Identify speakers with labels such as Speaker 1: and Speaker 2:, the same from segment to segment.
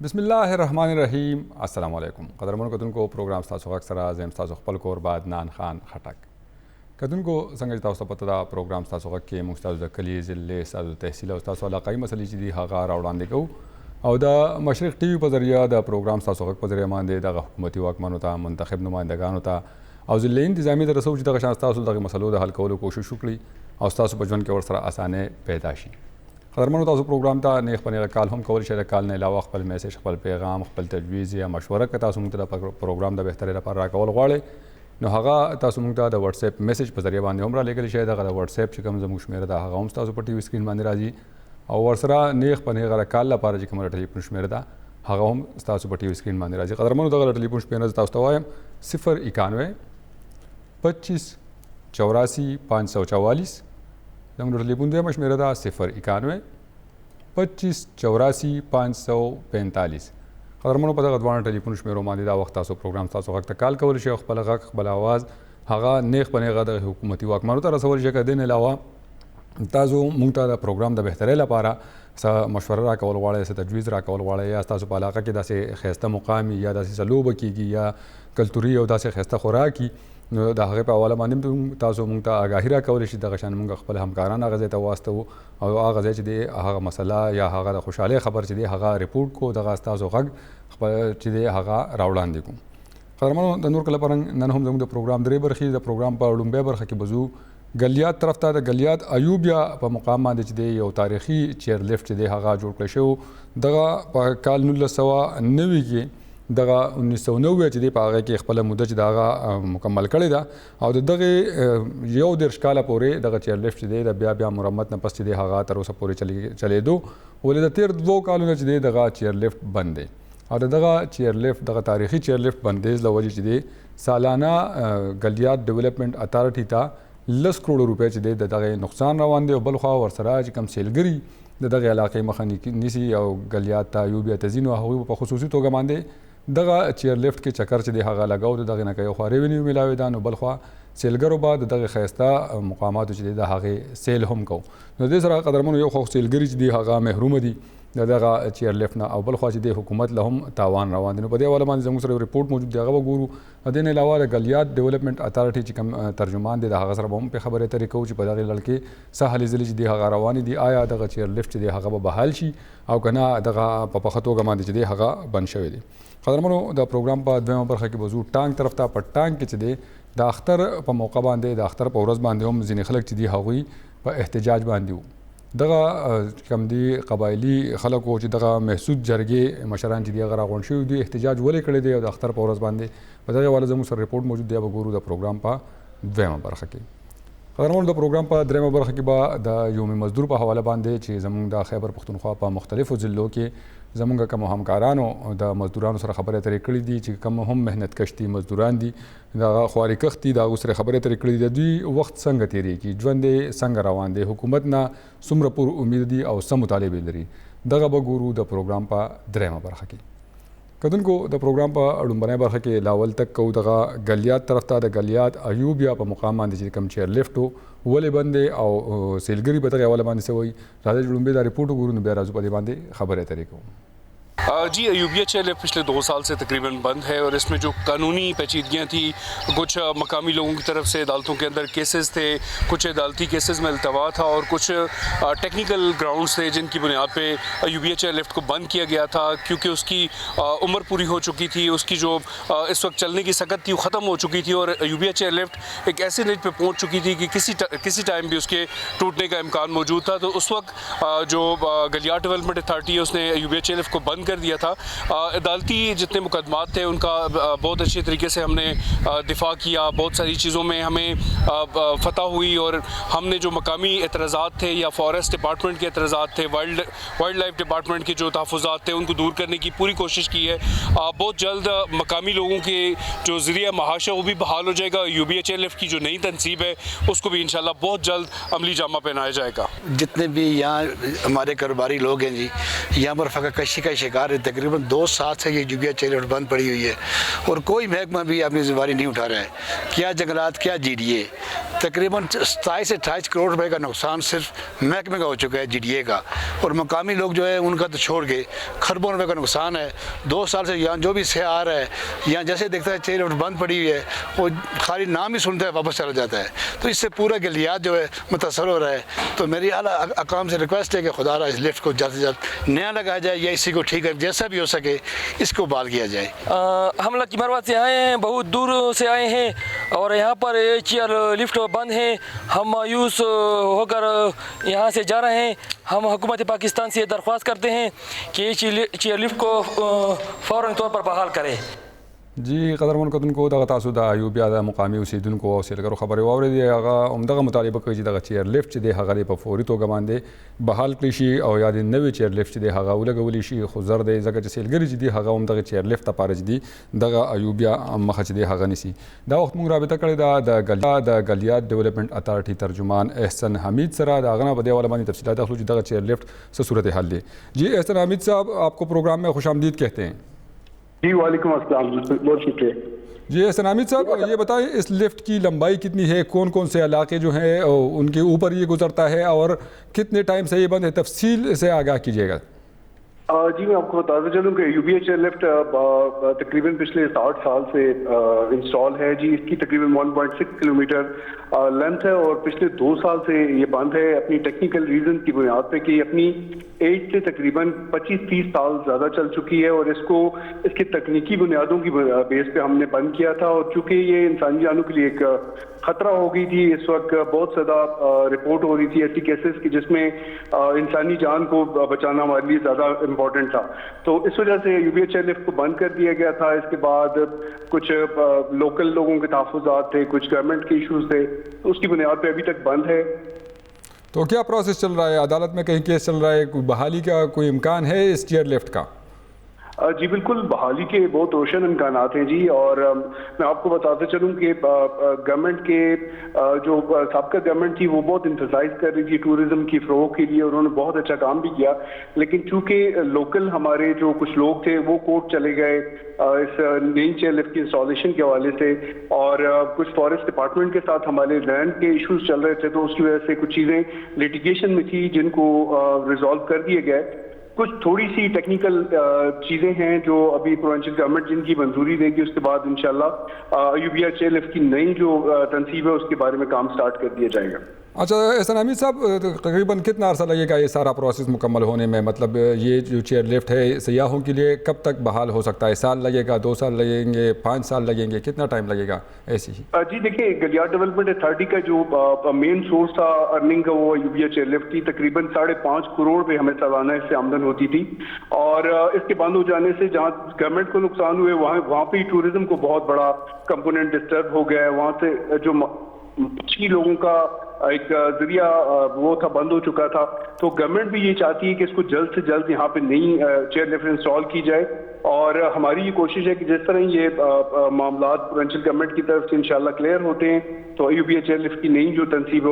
Speaker 1: بسم الله الرحمن الرحیم. السلام علیکم قدرمنو کتونکو پروګرام تاسو غږ سره زم تاسو خپل کور با عدنان خان خټک. کتونکو څنګه تاسو پته دا پروګرام تاسو غږ کې موږ تاسو د کلی ضلع تاسو تحصیل او تاسو علاقائی مسلې چې دی هغه راوړاندې کوو او د مشرق ټي وي په ذریعہ د پروګرام تاسو غږ په ذریعہ باندې د حکومتي واکمنو ته منتخب نمائندګانو ته او ضلع انتظامی ته رسو چې دغه شان تاسو دغه مسلو د حل کولو کوشش وکړي او تاسو په ژوند کې ورسره اسانه پیدا شي. قدرمنو تاسو پروګرام ته نیغ په نیغه کال هم کول شئ. د کال نه علاوه خپل میسج، خپل پیغام، خپل تجویز یا مشوره که تاسو موږ ته د پروګرام د بهترۍ لپاره راکول غواړئ نو هغه تاسو موږ ته د واتس اپ میسج په ذریعہ باندې هم رالیږلی شئ. دغه د واتس اپ چې کوم زموږ شمیره ده هغه هم تاسو په ټي وي سکرین باندې راځي او ورسره نیغ په نیغه د کال لپاره چې کومه ټلیفون شمیره ده هغه هم تاسو په ټي وي سکرین باندې راځي. قدرمنو دغه ټلیفون شمیره تاسو ته وایم 091 25 84 544. زموږ ټلیفون دویمه شمیره ده 091 25 84 545. قدرمنو په دغه دوانه ټلیفون شمیرو باندې دا وخت تاسو پروګرام تاسو غږ ته کال کولی شئ او خپل غږ خپل اواز هغه نیغ په نیغه د حکومتي واکمنو ته رسولی شئ. که دې نه علاوه تاسو موږ ته د پروګرام د بهترۍ لپاره څه مشوره راکول غواړئ، څه تجویز راکول غواړئ یا تاسو په علاقه کې داسې ښایسته مقام یا داسې څه لوبه کیږي یا کلتوري او داسې ښایسته خوراک نو د هغې په حواله باندې تاسو موږ ته آګاهي راکولی شي. دغه شان موږ خپل همکاران هغه ځای ته واستوو او هغه ځای چې دی هغه مسله یا هغه د خوشحالۍ خبر چې دی هغه ریپورټ کو دغه ستاسو غږ خپل چې دی هغه راوړاندې کوو. قدرمنو د نور کله پرنګ نن هم زموږ د پروګرام درې برخې د پروګرام په لومبۍ برخه کې بزو ګلیات طرف ته. د ګلیات ایوبیا په مقام باندې چې دی یو تاریخي چیر لفټ چې دی هغه جوړ کړی شو. دغه په کال 1990 کې دغه 1990 چې دی په هغه کې خپله موده چې دغه مکمل کړې ده او د دغې 11 کاله پورې دغه چیر لفټ چې دی د بیا مرمت نه پس چې دی هغه تر اوسه پورې چلیدو. ولې د تیر 2 کالونو چې دی دغه چیر لفټ بند دی او دغه چیر لفټ دغه تاریخي چیر لفټ بندیز له وجې چې دی سالانه ګلیات ډیولپمنټ اتارټي ته 10 کروڑ روپۍ چې دی د دغه نقصان روان دی او بل خوا ورسره چې کوم سیلګري د دغه علاقې مخه نیسي او ګلیات ته ایوبیا ته ځي نو هغوی په خصوصي توګه باندې دغه چیر لفټ کې چکر چې دی هغه لګاو د دغې نه که یو خوا ریونیو میلاوي ده نو بل خوا سیلګرو به د دغې ښایسته مقاماتو چې دی د هغې سیل هم کوو. نو دې سره قدرمنو یو خوا سیلګري چې دی هغه محرومه دي د دغه چیر لفټ نه او بل خوا چې دی حکومت له هم تاوان روان دی. نو په دې حواله باندې زموږ سره یو ریپورټ موجود دی هغه به ګورو. د دې نه علاوه د ګلیات ډیولپمنټ اتارټي چې کوم ترجمان دی د هغه سره به هم په خبرې اترې کوو چې په دغې لړ کې څه هلې ځلې چې دی هغه روانې دي. آیا دغه چیر لفټ چې دی هغه به بحال شي او که نه دغه په پخه توګه باندې چې دی هغه بند شوی دی. قدرمنو د پروګرام په دویمه برخه کې بزو ټانک طرف ته. په ټانک کې چې دی د اختر په موقع باندې د اختر په ورځ باندې هم ځینې خلک چې دی هغوی په احتجاج باندې وو. دغه کوم دی قبایلي خلکو چې دغه محسود جرګې مشران چې دی هغه راغونډ شوي دي احتجاج ولې کړی دی او د اختر په ورځ باندې په دغې حواله زموږ سره ریپورټ موجود دی. به ګورو د پروګرام په دویمه برخه کې. قدرمنو د پروګرام په دریمه برخه کې به د یوم مزدور په حواله باندې چې زموږ د خیبر پښتونخوا په مختلفو ضلعو کې زموږ کوم همکارانو د مزدورانو سره خبرې اترې کړې دي چې کوم هم مهنت کش دي مزدوران دي دغه خواري کښت دي د هغو سره خبرې اترې کړې دي. د دوی وخت څنګه تېرېږي، ژوند یې څنګه روان دی، حکومت نه څومره پور امید دي او څه مطالبې لري، دغه به ګورو د پروګرام په دریمه برخه کې. کتونکو د پروګرام په لومړنۍ برخه کې لاول تک کوو دغه ګلیات طرف ته. د ګلیات ایوبیا په مقام باندې چې کوم چیر لفټ و ولې بند دی او سیلګري په دغې حواله باندې څه وایي راځئ چې لومړی دا ریپورټ وګورو نو بیا راځو په دې باندې خبرې اترې کوو.
Speaker 2: جی ایوبیا چیر لفٹ پچھلے 2 سال سے تقریباً بند ہے اور اس میں جو قانونی پیچیدگیاں تھیں کچھ مقامی لوگوں کی طرف سے عدالتوں کے اندر کیسز تھے، کچھ عدالتی کیسز میں التوا تھا اور کچھ ٹیکنیکل گراؤنڈز تھے جن کی بنیاد پہ ایوبیا چیر لفٹ کو بند کیا گیا تھا کیونکہ اس کی عمر پوری ہو چکی تھی، اس کی جو اس وقت چلنے کی سکت تھی وہ ختم ہو چکی تھی اور ایوبیا چیر لفٹ ایک ایسے ریج پہ پہنچ چکی تھی کہ کسی ٹائم بھی اس کے ٹوٹنے کا امکان موجود تھا. تو اس وقت جو گلیات ڈیولپمنٹ اتھارٹی ہے اس نے ایوبیا چیر لفٹ کو بند کر دیا تھا. عدالتی جتنے مقدمات تھے ان کا بہت اچھے طریقے سے ہم نے دفاع کیا، بہت ساری چیزوں میں ہمیں فتح ہوئی اور ہم نے جو مقامی اعتراضات تھے یا فارسٹ ڈپارٹمنٹ کے اعتراضات تھے، وائلڈ لائف ڈپارٹمنٹ کے جو تحفظات تھے ان کو دور کرنے کی پوری کوشش کی ہے. بہت جلد مقامی لوگوں کے جو ذریعہ معاش ہے وہ بھی بحال ہو جائے گا. ایوبیا چیر لفٹ کی جو نئی تنصیب ہے اس کو بھی انشاءاللہ بہت جلد عملی جامہ پہنایا جائے گا.
Speaker 3: جتنے بھی یہاں ہمارے کاروباری لوگ ہیں جی یہاں پر فقط کشی کا شکار کار ہے، تقریباً 2 سال سے یہ یوبیا چیئر لفٹ بند پڑی ہوئی ہے اور کوئی محکمہ بھی اپنی ذمہ داری نہیں اٹھا رہا ہے. کیا جنگلات، کیا جی ڈی اے. تقریباً 27 سے 28 کروڑ روپے کا نقصان صرف محکمے کا ہو چکا ہے، جی ڈی اے کا، اور مقامی لوگ جو ہے ان کا تو چھوڑ کے خربوں روپے کا نقصان ہے. 2 سال سے یہاں جو بھی سیاح آ رہا ہے، یہاں جیسے دیکھتا ہے چیئر لفٹ بند پڑی ہوئی ہے، وہ خالی نام ہی سنتا ہے واپس چلا جاتا ہے. تو اس سے پورا گلیات جو ہے متاثر ہو رہا ہے. تو میری اعلیٰ اقوام سے ریکویسٹ ہے کہ خدا را اس لفٹ کو جلد سے جلد نیا لگایا جائے یا اسی کو ٹھیک کر جیسا بھی ہو سکے اس کو بحال کیا جائے.
Speaker 4: ہم لکی مروت سے آئے ہیں، بہت دور سے آئے ہیں اور یہاں پر چیئر لفٹ بند ہے. ہم مایوس ہو کر یہاں سے جا رہے ہیں. ہم حکومت پاکستان سے درخواست کرتے ہیں کہ یہ چیئر لفٹ کو فوراً طور پر بحال کرے.
Speaker 1: جی قدرمن کتونکو دغه تاسو د ایوبیا د مقامي اوسیدونکو او سیلګرو خبرې واورېدې. هغه همدغه مطالبه کوي چې دغه چیر لفټ چې دی هغه په فوري توګه باندې بحال کړي شي او یا د نوې چیر لفټ چې دی هغه ولګولی شي. خو زر دی ځکه چې سیلګري چې دی هغه همدغه چیر لفټ لپاره چې دی دغه ایوبیا مخه چې دی هغه نیسي. دا وخت موږ رابطه کړې ده د ګلیات ډیولپمنٹ اتارټي ترجمان احسن حمید سره. د هغه نه په دې حواله باندې تفصیلات اخلو چې دغه چیر لفټ څه صورتحال دی. جی احسن حمید صاحب، آپ کو پروگرام میں خوش آمدید کہتے ہیں.
Speaker 5: جی وعلیکم السلام، بہت شکریہ.
Speaker 1: جی احسن حمید صاحب، یہ بتائیں اس لفٹ کی لمبائی کتنی ہے، کون کون سے علاقے جو ہیں ان کے اوپر یہ گزرتا ہے اور کتنے ٹائم سے یہ بند ہے، تفصیل سے آگاہ کیجیے گا.
Speaker 5: جی میں آپ کو بتاتا چلوں کہ یو بی ایچ لفٹ تقریباً پچھلے 60 سال سے انسٹال ہے. جی اس کی تقریباً 1.6 کلومیٹر لینتھ ہے اور پچھلے 2 سال سے یہ بند ہے اپنی ٹیکنیکل ریزن کی بنیاد پہ کہ اپنی ایج سے تقریباً 25-30 سال زیادہ چل چکی ہے اور اس کی تکنیکی بنیادوں کی بیس پہ ہم نے بند کیا تھا. اور چونکہ یہ انسانی جانوں کے لیے ایک خطرہ ہو گئی تھی، اس وقت بہت زیادہ رپورٹ ہو رہی تھی ایسی کیسز کی جس میں انسانی جان کو بچانا ہمارے لیے زیادہ امپورٹنٹ تھا. تو اس وجہ سے یو بی ایچ لفٹ کو بند کر دیا گیا تھا. اس کے بعد کچھ لوکل لوگوں کے تحفظات تھے، کچھ گورنمنٹ کے ایشوز تھے، تو اس کی بنیاد پہ ابھی تک بند ہے.
Speaker 1: تو کیا پروسیس چل رہا ہے؟ عدالت میں کہیں کیس چل رہا ہے؟ کوئی بحالی کا کوئی امکان ہے اس چیئر لفٹ کا؟
Speaker 5: جی بالکل، بحالی کے بہت روشن امکانات ہیں جی. اور میں آپ کو بتاتے چلوں کہ گورنمنٹ کے جو سابقہ گورنمنٹ تھی وہ بہت امفسائز کر رہی تھی ٹورزم کی فروغ کے لیے، انہوں نے بہت اچھا کام بھی کیا. لیکن چونکہ لوکل ہمارے جو کچھ لوگ تھے وہ کورٹ چلے گئے اس نئی چیئر لفٹ کی انسٹالیشن کے حوالے سے، اور کچھ فارسٹ ڈپارٹمنٹ کے ساتھ ہمارے لینڈ کے ایشوز چل رہے تھے، تو اس کی وجہ سے کچھ چیزیں لیٹیگیشن میں تھی جن کو ریزالو کر دیے گئے. کچھ تھوڑی سی ٹیکنیکل چیزیں ہیں جو ابھی پروونشل گورنمنٹ جن کی منظوری دے گی، اس کے بعد انشاءاللہ ایوبیا چیئر لفٹ کی نئی جو تنصیب ہے اس کے بارے میں کام سٹارٹ کر دیا جائے گا.
Speaker 1: اچھا احسن حمید صاحب، تقریباً کتنا عرصہ لگے گا یہ سارا پروسیس مکمل ہونے میں؟ مطلب یہ جو چیئر لفٹ ہے سیاحوں کے لیے کب تک بحال ہو سکتا ہے؟ سال لگے گا، 2 سال لگیں گے، 5 سال لگیں گے، کتنا ٹائم لگے گا ایسی ہی؟
Speaker 5: جی دیکھیں، گلیات ڈیولپمنٹ اتھارٹی کا جو مین سورس تھا ارننگ کا وہ یوبیا چیئر لفٹ تھی. تقریباً 5.5 کروڑ پہ ہمیں سالانہ اس سے آمدن ہوتی تھی. اور اس کے بند ہو جانے سے جہاں گورنمنٹ کو نقصان ہوئے وہاں پہ ٹورزم کو بہت بڑا کمپوننٹ ڈسٹرب ہو گیا ہے. وہاں سے جو مچھلی لوگوں کا ایک ذریعہ وہ تھا بند ہو چکا تھا. تو گورنمنٹ بھی یہ چاہتی ہے کہ اس کو جلد سے جلد یہاں پہ نئی چیئر لفٹ انسٹال کی جائے. اور ہماری یہ کوشش ہے کہ جس طرح یہ معاملات پروونشل گورنمنٹ کی طرف سے انشاءاللہ کلیئر ہوتے ہیں تو ایوبیا چیئر لفٹ کی نئی جو تنصیب ہے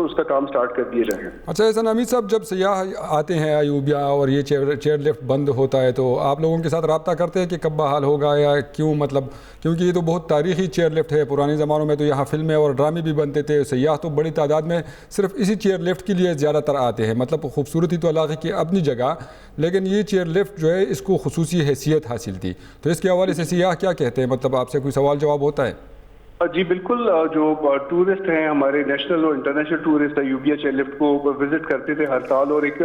Speaker 5: اس کا کام سٹارٹ کر دیا جائے گا.
Speaker 1: اچھا احسن حمید صاحب، جب سیاح آتے ہیں ایوبیا اور یہ چیئر لفٹ بند ہوتا ہے تو آپ لوگوں کے ساتھ رابطہ کرتے ہیں کہ کب بحال ہوگا یا کیوں؟ مطلب کیونکہ یہ تو بہت تاریخی چیئر لفٹ ہے، پرانے زمانوں میں تو یہاں فلمیں اور ڈرامے بھی بنتے تھے. سیاح تو بڑی تعداد میں صرف اسی چیئر لفٹ کے لیے زیادہ تر آتے ہیں. مطلب خوبصورتی تو علاقے کی اپنی جگہ، لیکن یہ چیئر لفٹ جو ہے اس کو خصوصی حیثیت حاصل تھی. تو اس کے حوالے سے سیاح کیا کہتے ہیں؟ مطلب آپ سے کوئی سوال جواب ہوتا ہے؟
Speaker 5: جی بالکل، جو ٹورسٹ ہیں ہمارے نیشنل اور international tourist Ayubia chair lift کو وزٹ کرتے تھے ہر سال. اور ایک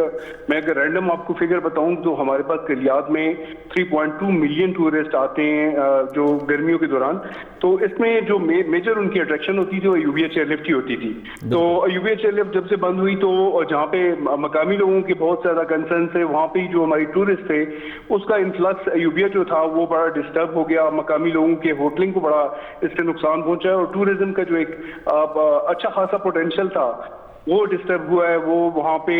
Speaker 5: میں اگر رینڈم آپ کو فگر بتاؤں تو ہمارے پاس گلیات میں 3.2 ملین ٹورسٹ آتے ہیں جو گرمیوں کے دوران. تو اس میں جو میجر ان کی اٹریکشن ہوتی تھی وہ ایوبیا چیئر لفٹ کی ہوتی تھی. تو ایوبیا چیئر لفٹ جب سے بند ہوئی تو جہاں پہ مقامی لوگوں کے بہت زیادہ کنسرن تھے وہاں پہ جو ہماری ٹورسٹ تھے اس کا انفلکس ایوبیا جو تھا وہ بڑا ڈسٹرب ہو گیا. مقامی لوگوں کے ہوٹلنگ کو بڑا اس سے نقصان پہنچا اور ٹورزم کا جو ایک اچھا خاصا پوٹینشیل تھا وہ ڈسٹرب ہوا ہے, وہ وہاں پہ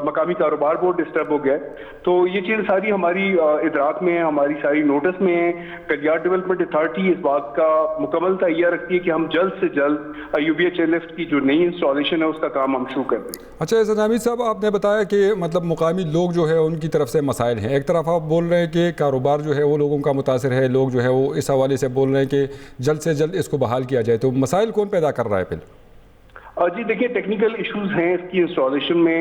Speaker 5: مقامی کاروبار بہت ڈسٹرب ہو گیا ہے. تو یہ چیز ساری ہماری ادراک میں ہے, ہماری ساری نوٹس میں ہے. گلیات ڈیولپمنٹ اتھارٹی اس بات کا مکمل تہیہ رکھتی ہے کہ ہم جلد سے جلد ایوبیہ چیئر لفٹ کی جو نئی انسٹالیشن ہے اس کا کام ہم شروع کر دیں.
Speaker 1: اچھا احسان حمید صاحب, آپ نے بتایا کہ مطلب مقامی لوگ جو ہے ان کی طرف سے مسائل ہیں. ایک طرف آپ بول رہے ہیں کہ کاروبار جو ہے وہ لوگوں کا متاثر ہے, لوگ جو ہے وہ اس حوالے سے بول رہے ہیں کہ جلد سے جلد اس کو بحال کیا جائے. تو مسائل کون پیدا کر رہا ہے پھر؟
Speaker 5: جی دیکھیے, ٹیکنیکل ایشوز ہیں اس کی انسٹالیشن میں.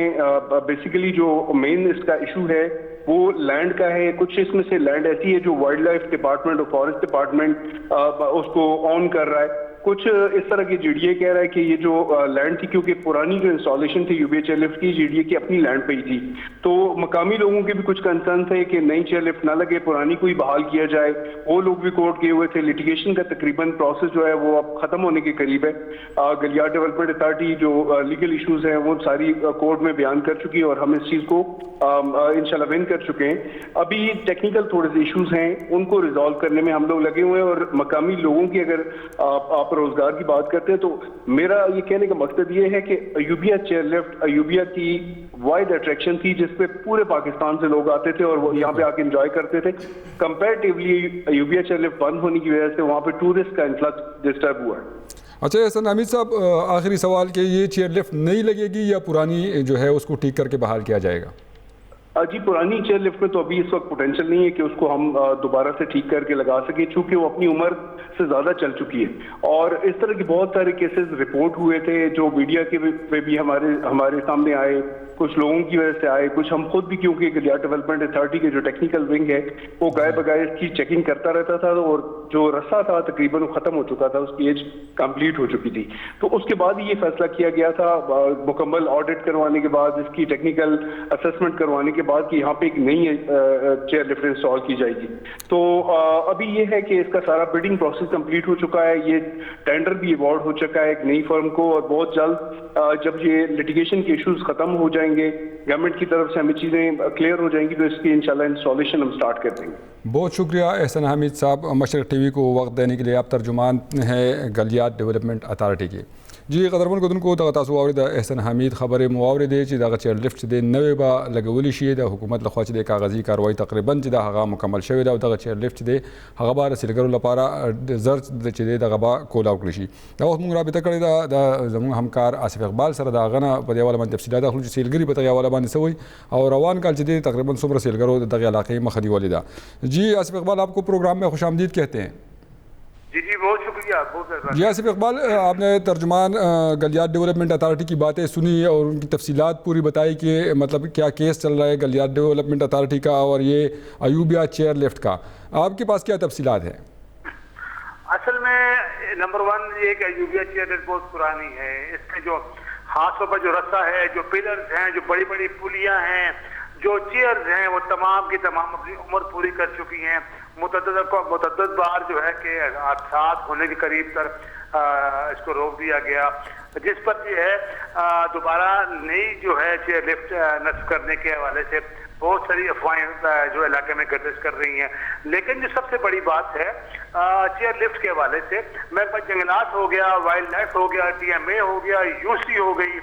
Speaker 5: بیسیکلی جو مین اس کا ایشو ہے وہ لینڈ کا ہے. کچھ اس میں سے لینڈ ایسی ہے جو وائلڈ لائف ڈپارٹمنٹ اور فارسٹ ڈپارٹمنٹ اس کو آن کر رہا ہے. کچھ اس طرح کی جی ڈی اے کہہ رہا ہے کہ یہ جو لینڈ تھی, کیونکہ پرانی جو انسٹالیشن تھی ایوبیہ چیئر لفٹ کی, جی ڈی اے کی اپنی لینڈ پہ ہی تھی. تو مقامی لوگوں کے بھی کچھ کنسرن تھے کہ نئی چیئر لفٹ نہ لگے, پرانی کو ہی بحال کیا جائے. وہ لوگ بھی کورٹ گئے ہوئے تھے. لٹیگیشن کا تقریباً پروسیس جو ہے وہ اب ختم ہونے کے قریب ہے. گلیات ڈیولپمنٹ اتھارٹی جو لیگل ایشوز ہیں وہ ساری کورٹ میں بیان کر چکی ہے اور ہم اس چیز کو انشاءاللہ ون کر چکے ہیں. ابھی ٹیکنیکل تھوڑے سے ایشوز ہیں, ان کو ریزالو کرنے میں ہم لوگ لگے ہوئے ہیں. اور مقامی لوگوں کی اگر آپ روزگار کی بات کرتے ہیں تو میرا یہ کہنے کا مقصد یہ ہے کہ ایوبیہ چیئر لفٹ ایوبیہ کی وائڈ اٹریکشن تھی جس پہ پورے پاکستان سے لوگ آتے تھے اور وہ یہاں پہ آ کے انجوائے کرتے تھے. کمپیریٹیولی ایوبیہ چیئر لفٹ بند ہونے کی وجہ سے وہاں پہ ٹورسٹ کا انفلکس ڈسٹرب ہوا ہے.
Speaker 1: اچھا احسان حمید صاحب, آخری سوال کہ یہ چیئر لفٹ نئی لگے گی یا پرانی جو ہے اس کو ٹھیک کر کے بحال کیا جائے گا؟
Speaker 5: جی پرانی چیئر لفٹ میں تو ابھی اس وقت پوٹینشیل نہیں ہے کہ اس کو ہم دوبارہ سے ٹھیک کر کے لگا سکیں, چونکہ وہ اپنی عمر سے زیادہ چل چکی ہے. اور اس طرح کے بہت سارے کیسز رپورٹ ہوئے تھے جو میڈیا کے پہ بھی ہمارے سامنے آئے, کچھ لوگوں کی وجہ سے آئے, کچھ ہم خود بھی, کیونکہ گلیات ڈیولپمنٹ اتھارٹی کے جو ٹیکنیکل ونگ ہے وہ گائے بگائے اس کی چیکنگ کرتا رہتا تھا. اور جو رسا تھا تقریباً وہ ختم ہو چکا تھا, اس کی ایج کمپلیٹ ہو چکی تھی. تو اس کے بعد یہ فیصلہ کیا گیا تھا مکمل آڈٹ کروانے کے بعد, اس کی ٹیکنیکل اسسمنٹ کروانے کے بعد, کہ یہاں پہ ایک نئی چیئر لفٹ انسٹال کی جائے گی. تو ابھی یہ ہے کہ اس کا سارا بڈنگ پروسیس کمپلیٹ ہو چکا ہے, یہ ٹینڈر بھی ایوارڈ ہو چکا ہے ایک نئی فرم کو. اور بہت جلد جب یہ لٹیگیشن کے ایشوز ختم ہو جائیں گے, گورنمنٹ کی طرف سے ہمیں چیزیں کلیئر ہو جائیں گی, تو اس کی انشاءاللہ انسٹالیشن ہم سٹارٹ کر دیں گے.
Speaker 1: بہت شکریہ احسان حمید صاحب, مشرق ٹی وی کو وقت دینے کے لیے. آپ ترجمان ہیں گلیات ڈیولپمنٹ اتھارٹی کے. جی قدرمن کتن کو دغه تاسو واورید احسان حمید خبره مو اوریدې چې دغه چیئر لفټ د نوې با لګولې شي د حکومت لخوا چې د کاغذي کاروایی تقریبا چې د هغه مکمل شوی دا دغه چیئر لفټ د هغه بار سیلګرو لپاره زر چې دغه با کولاو کړی شي. دا اوس موږ رابطه کړې ده د زموږ همکار آصف اقبال سره دا غنه په دی حواله باندې تفصیلات اخلو چې سیلګری په دغه حواله باندې سوی او روان کال چې تقریبا څومره سیلګرو دغه علاقې مخ دی ولیدا. جی آصف اقبال, آپ کو پروگرام میں خوش آمدید کہتے ہیں.
Speaker 6: جی بہت شکریہ. بہت
Speaker 1: جی آصف اقبال, آپ نے ترجمان گلیات ڈیولپمنٹ اتھارٹی کی باتیں سنی اور ان کی تفصیلات پوری بتائی کہ مطلب کیا کیس چل رہا ہے گلیات ڈیولپمنٹ اتھارٹی کا اور یہ ایوبیہ چیئر لفٹ کا. آپ کے پاس کیا تفصیلات ہیں؟
Speaker 6: اصل میں نمبر 1 یہ کہ ایوبیہ چیئر لفٹ بہت پرانی ہے. اس کے جو ہاتھوں پر جو رسا ہے, جو پلرز ہیں, جو بڑی بڑی پلیاں ہیں, جو چیئرز ہیں, وہ تمام کی تمام اپنی عمر پوری کر چکی ہیں. متعدد بار جو ہے کہ حادثات ہونے کے قریب تر اس کو روک دیا گیا, جس پر یہ ہے دوبارہ نئی جو ہے چیئر لفٹ نصب کرنے کے حوالے سے بہت ساری افواہیں جو علاقے میں گردش کر رہی ہیں. لیکن جو سب سے بڑی بات ہے چیئر لفٹ کے حوالے سے, میں جنگلات ہو گیا, وائلڈ لائف ہو گیا, ٹی ایم اے ہو گیا, یو سی ہو گئی,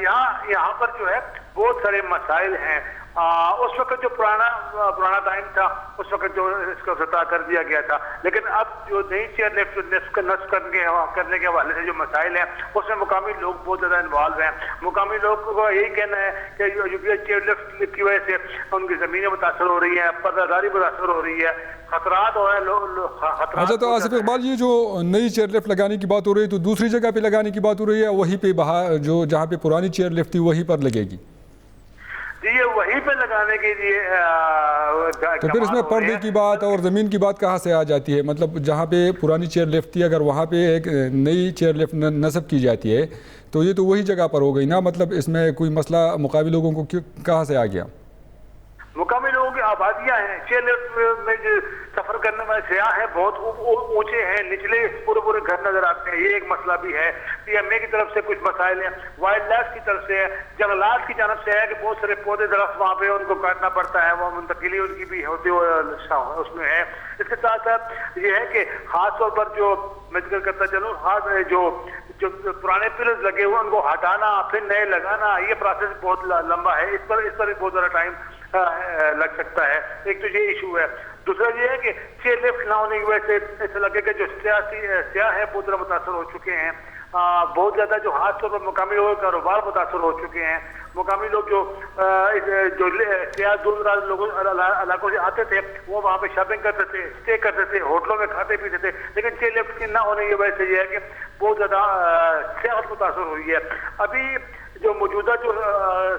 Speaker 6: یہاں پر جو ہے بہت سارے مسائل ہیں. اس وقت جو پرانا ٹائم تھا اس وقت جو اس کو افتتاح کر دیا گیا تھا, لیکن اب جو نئی چیئر لفٹ نصب کرنے کے حوالے سے جو مسائل ہیں اس میں مقامی لوگ بہت زیادہ انوالو ہیں. مقامی لوگوں کا یہی کہنا ہے کہ ایوبیہ چیئر لفٹ کی وجہ سے ان کی زمینیں متاثر ہو رہی ہیں, پرداداری متاثر ہو رہی ہے, خطرات ہو رہے ہیں.
Speaker 1: اچھا تو آصف اقبال, یہ جو نئی چیئر لفٹ لگانے کی بات ہو رہی ہے تو دوسری جگہ پہ لگانے کی بات ہو رہی ہے, وہیں پہ جو جہاں پہ پرانی چیئر لفٹ تھی وہیں پر لگے گی؟
Speaker 6: جی یہ وہیں پہ لگانے کے لیے
Speaker 1: تو پھر اس میں پردے کی بات اور زمین کی بات کہاں سے آ جاتی ہے؟ مطلب جہاں پہ پرانی چیئر لفٹ تھی اگر وہاں پہ ایک نئی چیئر لفٹ نصب کی جاتی ہے تو یہ تو وہی جگہ پر ہو گئی نا. مطلب اس میں کوئی مسئلہ مقامی لوگوں کو کہاں سے آ گیا؟
Speaker 6: مقامی لوگوں کی آبادیاں ہیں, چیئر لفٹ میں جو سفر کرنے والے سیاح ہیں بہت اونچے ہیں, نچلے پورے گھر نظر آتے ہیں. یہ ایک مسئلہ بھی ہے. پی ایم اے کی طرف سے کچھ مسائل ہیں, وائلڈ لائف کی طرف سے ہے, جنگلات کی جانب سے ہے کہ بہت سارے پودے درخت وہاں پہ ان کو کاٹنا پڑتا ہے, وہ منتقلی ان کی بھی ہوتی اس میں ہے. اس کے ساتھ ساتھ یہ ہے کہ خاص طور پر جو میں ذکر کرتا چلوں, جو جو پرانے پلرز لگے ہوئے ان کو ہٹانا پھر نئے لگانا، یہ پروسیس بہت لمبا ہے، اس پر بھی بہت زیادہ ٹائم لگ سکتا ہے. ایک تو یہ ایشو ہے. دوسرا یہ ہے کہ چیئر لفٹ نہ ہونے کی وجہ سے ایسا لگے کہ جو سیاح ہیں بہت زیادہ متاثر ہو چکے ہیں. بہت زیادہ جو خاص طور پر مقامی لوگوں کا کاروبار متاثر ہو چکے ہیں. مقامی لوگ جو سیاح دور دراز لوگوں علاقوں سے آتے تھے وہ وہاں پہ شاپنگ کرتے تھے، اسٹے کرتے تھے، ہوٹلوں میں کھاتے پیتے تھے. لیکن چیئر لفٹ کی نہ ہونے کی وجہ سے یہ ہے کہ بہت زیادہ سیاحت متاثر ہوئی ہے. ابھی جو موجودہ جو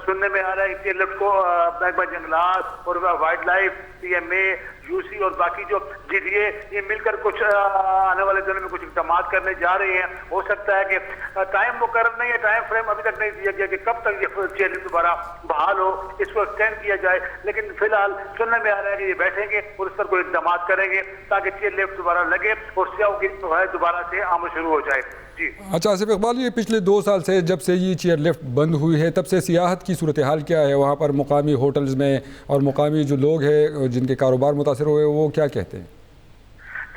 Speaker 6: سننے میں آ رہا ہے چیئر لفٹ کو محکمہ جنگلات اور وائلڈ لائف، CMA، UC اور باقی جو GDA یہ مل کر کچھ آنے والے دنوں میں کچھ اقدامات کرنے جا رہے ہیں. ہو سکتا ہے کہ ٹائم مقرر نہیں ہے، ٹائم فریم ابھی تک نہیں دیا گیا کہ کب تک یہ چیئر لفٹ دوبارہ بحال ہو، اس کو ایکسٹینڈ کیا جائے. لیکن فی الحال سننے میں آ رہا ہے کہ یہ بیٹھیں گے اور اس پر کوئی اقدامات کریں گے تاکہ چیئر لفٹ دوبارہ لگے اور سیاحوں کی دوبارہ سے آمد شروع ہو جائے. جی
Speaker 1: اچھا آصف اقبال، یہ پچھلے 2 سال سے جب سے یہ چیئر لفٹ بند ہوئی ہے تب سے سیاحت کی صورتحال کیا ہے وہاں پر؟ مقامی ہوٹلز میں اور مقامی جو لوگ ہیں جن کے کاروبار متاثر ہوئے وہ کیا کہتے ہیں؟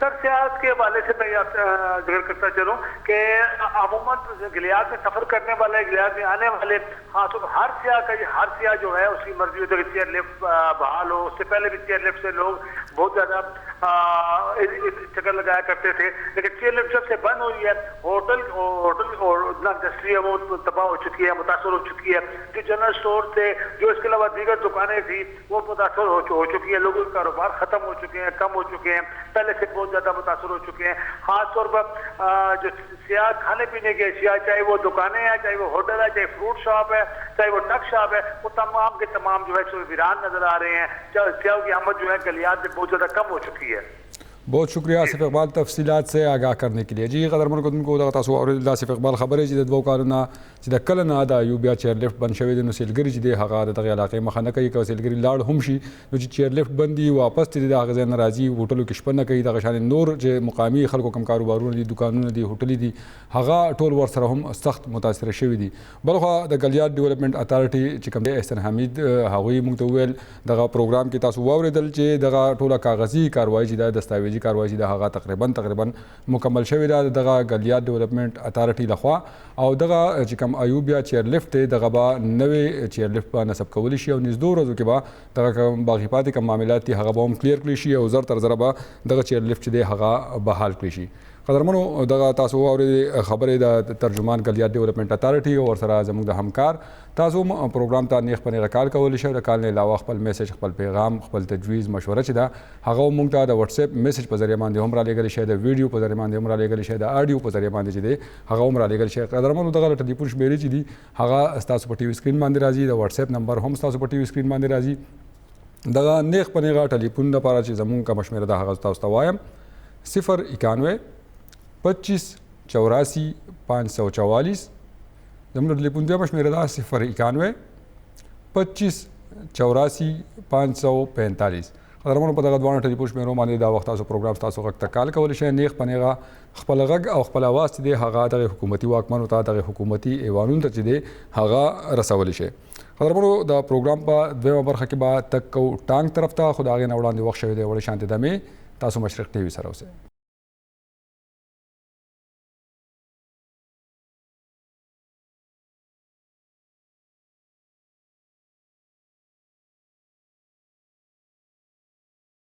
Speaker 6: سر سیاحت کے حوالے سے میں ذکر کرتا چلوں کہ عموماً گلیات میں سفر کرنے والے، گلیات میں آنے والے، ہاں تو ہر سیاح جو ہے اس کی مرضی ہوتی ہے کہ چیئر لفٹ بحال ہو. اس سے پہلے بھی چیئر لفٹ سے لوگ بہت زیادہ چکر لگایا کرتے تھے. لیکن چیئر لفٹ جب سے بند ہوئی ہے ہوٹل اور انڈسٹری ہے وہ تباہ ہو چکی ہے، متاثر ہو چکی ہے. جو جنرل اسٹور تھے، جو اس کے علاوہ دیگر دکانیں تھیں وہ متاثر ہو چکی ہے. لوگوں کے کاروبار ختم ہو چکے ہیں، کم ہو چکے ہیں، پہلے سے بہت زیادہ متاثر ہو چکے ہیں. خاص طور پر جو سیاح کھانے پینے کے اشیاء، چاہے وہ دکانیں ہیں، چاہے وہ ہوٹل ہے، چاہے فروٹ شاپ ہے، چاہے وہ ٹک شاپ ہے، وہ تمام کے تمام جو ہے ویران نظر آ رہے ہیں. سیاحوں کی آمد جو ہے گلیات میں بہت زیادہ کم ہو چکی ہے.
Speaker 1: بہت شکریہ آصف اقبال تفصیلات سے آگاہ کرنے کے لیے. جی قدرمن کو دغه تاسو اوریدل آصف اقبال خبرې چې د دوه کارونه چې د کله نه د ایوبیا چیر لفټ بند شوی د نو سیلګری چې د هغه د دغه علاقې مخه نه کوي، که سیلګری لاړ هم شي نو چې چیر لفټ بندي واپس چې د هغه ځای نه راځي هوټلو کې شپه نه کوي. دغه شان نور چې مقامي خلکو کوم کاروبارونه دي، دکانونه دي، هوټلې دي، هغه ټول ورسره هم سخت متاثر شوي دي. بلخوا د ګلیات ډیولپمنٹ اتارټي چې کوم دی احسن حمید هغوی موږ ته وویل دغه پروګرام کې تاسو واوریدل چې دغه ټوله کاغذي کاروایي چې د دستاویزي کاروایي چې د هغه تقریبا مکمل شوی دا دغه ګلیات ډیولپمنٹ اتارټي لخوا، او دغه چې کوم ایوبیا چیر لفټ دی دغه به نوې چیر لفټ په نصب کولی شي او نږدې ورځو کې به دغه کوم باقي پاتې کوم معاملات دي هغه به هم کلیر کړي شي او زر تر زره به دغه چیر لفټ چې دی هغه بحال کړي شي. قدرمنو دغه تاسو واورئ خبرې د ترجمان ګلیات ډیولپمنٹ اتارټي او ورسره زموږ د همکار. تاسو پروګرام ته نیغ په نیغه کال کولی شئ. د کال نه علاوه خپل میسج، خپل پیغام، خپل تجویز، مشوره چې ده هغه موږ ته د واتس اپ میسج په ذریعه باندې هم رالیږلی شئ، د ویډیو په ذریعه باندې هم رالیږلی شئ، د آډیو په ذریعه باندې چې دی هغه هم رالیږلی شئ. قدرمنو دغه ټلیفون شمیرې چې دي هغه ستاسو په ټي وي سکرین باندې راځي، د واتس اپ نمبر هم ستاسو په ټي وي سکرین باندې راځي. دغه نیغ په نیغه ټلیفون لپاره چې زموږ کومه شمیره ده هغه تاسو ته وایم 091 25 84 544. زموږ ټلیفون بیا مشمیره ده 091 25 84 545. قدرمنو په دغه دوانه ټلیفون شمیرو باندې دا وخت تاسو پروګرام تاسو غږ ته کال کولی شئ. نیغ په نیغه خپل غږ او خپل اواز چې دی هغه دغه حکومتي واکمنو ته، دغه حکومتي ایوانونو ته چې دی هغه رسولی شئ. قدرمنو د پروګرام په دویمه برخه کې به تک کو ټانګ طرف ته خو د هغې نه وړاندې وخت شوی دی وړې شانتې دمې. تاسو مشرق ټي وي سره اوسئ.